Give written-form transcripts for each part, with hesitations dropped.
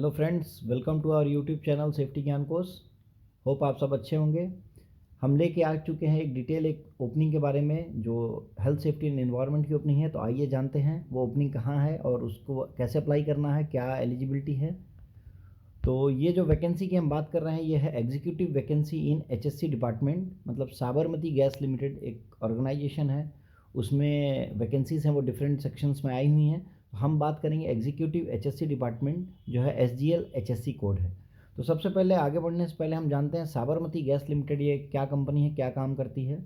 Hello friends, welcome to our YouTube channel safety Gyan course. Hope आप सब अच्छे होंगे। हम लेके आ चुके हैं एक ओपनिंग के बारे में जो हेल्थ सेफ्टी एंड एनवायरनमेंट की ओपनिंग है। तो आइए जानते हैं वो ओपनिंग कहाँ है और उसको कैसे अप्लाई करना है, क्या एलिजिबिलिटी है। तो ये जो वैकेंसी की हम बात कर रहे हैं ये है एग्जीक्यूटिव वैकेंसी इन एचएससी डिपार्टमेंट। मतलब साबरमती गैस लिमिटेड एक ऑर्गेनाइजेशन है, उसमें वैकेंसीज हैं वो डिफरेंट सेक्शंस में आई हुई हैं। हम बात करेंगे एग्जीक्यूटिव एचएससी डिपार्टमेंट जो है एसजीएल एचएससी कोड है। तो सबसे पहले आगे बढ़ने से पहले हम जानते हैं साबरमती गैस लिमिटेड ये क्या कंपनी है, क्या काम करती है।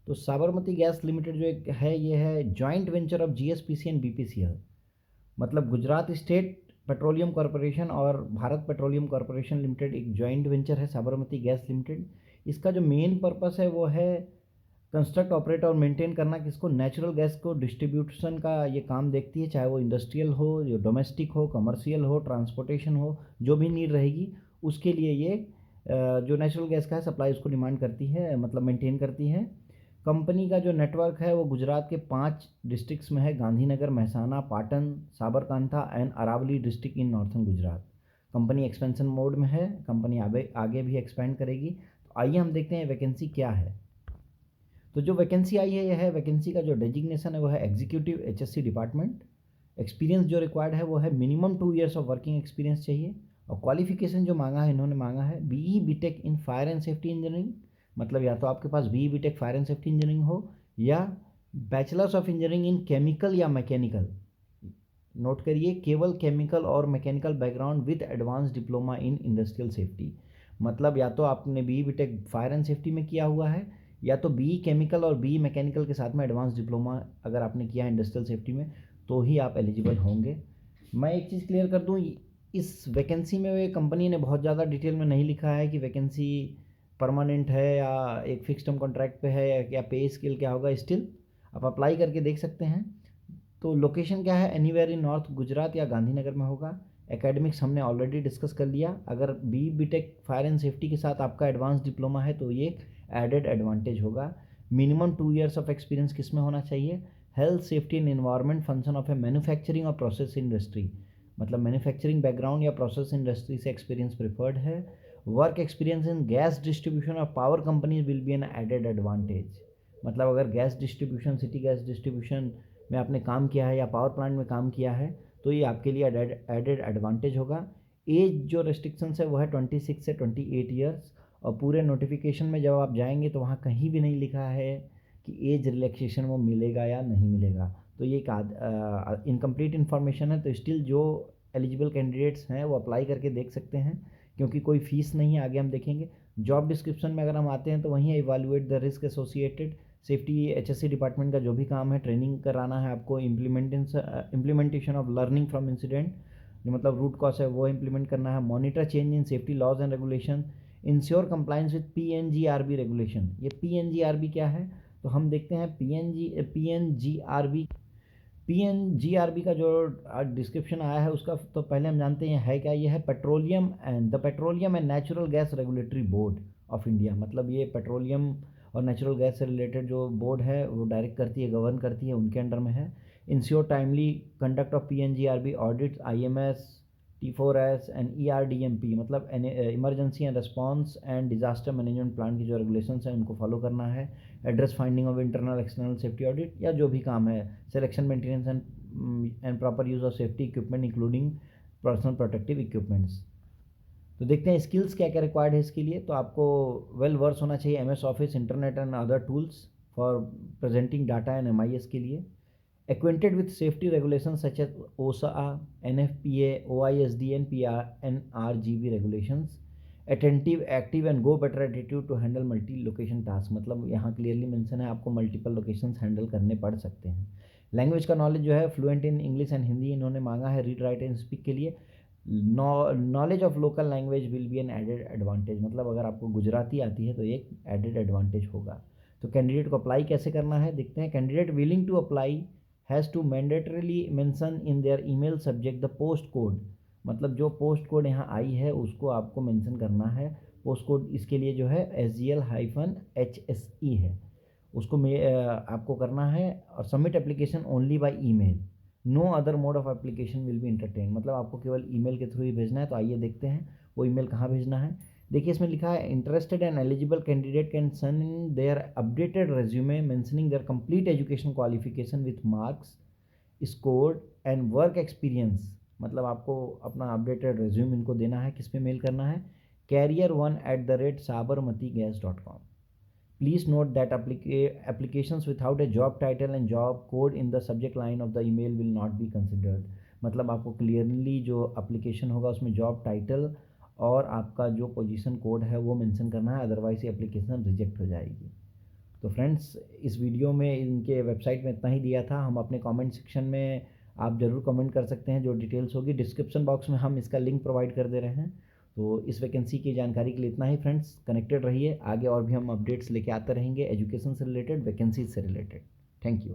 तो साबरमती गैस लिमिटेड जो एक है ये है joint venture of GSPC and BPCL. मतलब गुजरात स्टेट पेट्रोलियम कॉरपोरेशन और भारत पेट्रोलियम कॉरपोरेशन लिमिटेड एक जॉइंट वेंचर है साबरमती गैस लिमिटेड। इसका जो मेन पर्पस है वो है कंस्ट्रक्ट, ऑपरेट और मेंटेन करना। किसको? नेचुरल गैस को डिस्ट्रीब्यूशन का ये काम देखती है, चाहे वो इंडस्ट्रियल हो, जो डोमेस्टिक हो, कमर्शियल हो, ट्रांसपोर्टेशन हो, जो भी नीड रहेगी उसके लिए ये जो नेचुरल गैस का है सप्लाई उसको डिमांड करती है, मतलब मेंटेन करती है। कंपनी का जो नेटवर्क है वो गुजरात के 5 डिस्ट्रिक्ट्स में है: Gandhinagar, Mehsana, Patan, Sabarkantha and Aravalli district in northern Gujarat. Company expansion mode में है, कंपनी आगे आगे भी एक्सपेंड करेगी। तो आइए हम देखते हैं वैकेंसी क्या है। तो जो वैकेंसी आई है यह है, वैकेंसी का जो डेजिग्नेशन है वो है एग्जीक्यूटिव एचएससी डिपार्टमेंट। एक्सपीरियंस जो रिक्वायर्ड है वो है minimum 2 years of working experience चाहिए। और क्वालिफिकेशन जो मांगा है इन्होंने मांगा है BE B Tech in fire and safety engineering. मतलब या तो आपके पास BE BTech fire and safety engineering हो या bachelors of engineering in chemical या मैकेनिकल। नोट करिए, केवल केमिकल और mechanical background with advance diploma in industrial safety. मतलब या तो आपने BE BTech fire and safety में किया हुआ है या तो बीई केमिकल और बीई मैकेनिकल के साथ में एडवांस डिप्लोमा अगर आपने किया है इंडस्ट्रियल सेफ्टी में तो ही आप एलिजिबल होंगे। मैं एक चीज़ क्लियर कर दूं, इस वैकेंसी में वे कंपनी ने बहुत ज़्यादा डिटेल में नहीं लिखा है कि वैकेंसी परमानेंट है या एक फिक्स टर्म कॉन्ट्रैक्ट पे है या क्या पे स्केल क्या होगा। स्टिल आप अप्लाई करके देख सकते हैं। तो लोकेशन क्या है? एनीवेयर इन नॉर्थ गुजरात या गांधीनगर में होगा। एकेडमिक्स हमने ऑलरेडी डिस्कस कर लिया। अगर B B Tech fire and safety के साथ आपका एडवांस डिप्लोमा है तो ये एडेड एडवांटेज होगा। मिनिमम 2 ईयर्स ऑफ एक्सपीरियंस किस में होना चाहिए? Health safety and environment function of a manufacturing और प्रोसेस इंडस्ट्री। मतलब मैन्युफैक्चरिंग बैकग्राउंड या प्रोसेस इंडस्ट्री से एक्सपीरियंस प्रिफर्ड है। Work experience in gas distribution और power companies will be an added advantage. मतलब अगर gas distribution, city gas distribution में आपने काम किया है या पावर प्लांट में काम किया है तो ये आपके लिए एडेड एडवांटेज होगा। एज जो रेस्ट्रिक्शंस है वो है 26 से 28 ईयर्स। और पूरे नोटिफिकेशन में जब आप जाएंगे तो वहाँ कहीं भी नहीं लिखा है कि एज रिलैक्सेशन वो मिलेगा या नहीं मिलेगा। तो ये एक इनकम्प्लीट इन्फॉर्मेशन है। तो स्टिल जो एलिजिबल कैंडिडेट्स हैं वो अप्लाई करके देख सकते हैं क्योंकि कोई फीस नहीं है। आगे हम देखेंगे जॉब डिस्क्रिप्शन में अगर हम आते हैं तो वहीं evaluate the risk associated safety. HSC department का जो भी काम है, ट्रेनिंग कराना है आपको, implementation of learning from incident, जो मतलब रूट कॉज है वो इम्प्लीमेंट करना है। Monitor change in safety laws and regulation, ensure compliance with PNGRB regulation. ये पीएनजीआरबी क्या है? तो हम देखते हैं पीएनजीआरबी का जो डिस्क्रिप्शन आया है उसका तो पहले हम जानते हैं है क्या। ये है petroleum and natural gas regulatory board of India. मतलब ये पेट्रोलियम और नेचुरल गैस से रिलेटेड जो बोर्ड है वो डायरेक्ट करती है, गवर्न करती है, उनके अंडर में है। Ensure timely conduct of PNGRB audits, IMS, T4S and ERDMP। मतलब emergency and response and disaster management plan की जो रेगुलेशंस हैं उनको फॉलो करना है। Address finding of internal external safety audit या जो भी काम है, selection maintenance and proper use of safety equipment including personal protective equipments. तो देखते हैं स्किल्स क्या क्या रिक्वायर्ड है इसके लिए। तो आपको वेल वर्स होना चाहिए MS office, internet and other tools for presenting data and MIS के लिए। Acquainted with safety regulations such as OSHA, NFPA, OISD and PRNRGB regulations. Attentive, active and go better attitude to handle multi-location task। मतलब यहाँ clearly mention है आपको multiple locations handle करने पड़ सकते हैं। लैंग्वेज का नॉलेज जो है fluent in English and Hindi इन्होंने मांगा है रीड राइट एंड स्पीक के लिए। Knowledge of local language will be an added advantage. मतलब अगर आपको गुजराती आती है तो एक एडेड एडवांटेज होगा। तो कैंडिडेट को अप्लाई कैसे करना है देखते हैं। Candidate willing to apply has to mandatorily mention in their email subject the post code. मतलब जो पोस्ट कोड यहाँ आई है उसको आपको मेंशन करना है। पोस्ट कोड इसके लिए जो है SGL-HSE है, उसको आपको करना है। और submit application only by email. No other mode of application will be entertain, मतलब आपको केवल ईमेल के थ्रू ही भेजना है। तो आइए देखते हैं वो ईमेल कहाँ भेजना है। देखिए इसमें लिखा है interested and eligible candidate can send in their updated resume mentioning their complete education qualification with marks scored and work experience. मतलब आपको अपना अपडेटेड रेज्यूम इनको देना है। किस पे मेल करना है? career1@sabarmatigas.com। Please note that applications without a job title and job code in the subject line of the email will not be considered। मतलब आपको क्लियरली जो एप्लीकेशन होगा उसमें जॉब टाइटल और आपका जो पोजीशन कोड है वो मेंशन करना है, अदरवाइज ये एप्लीकेशन रिजेक्ट हो जाएगी। तो फ्रेंड्स इस वीडियो में इनके वेबसाइट में इतना ही दिया था। हम अपने कमेंट सेक्शन में आप ज़रूर कमेंट कर सकते हैं, जो डिटेल्स होगी डिस्क्रिप्शन बॉक्स में हम इसका लिंक प्रोवाइड कर दे रहे हैं। तो इस वैकेंसी की जानकारी के लिए इतना ही फ्रेंड्स, कनेक्टेड रहिए, आगे और भी हम अपडेट्स लेके आते रहेंगे एजुकेशन से रिलेटेड, वैकेंसी से रिलेटेड। Thank you.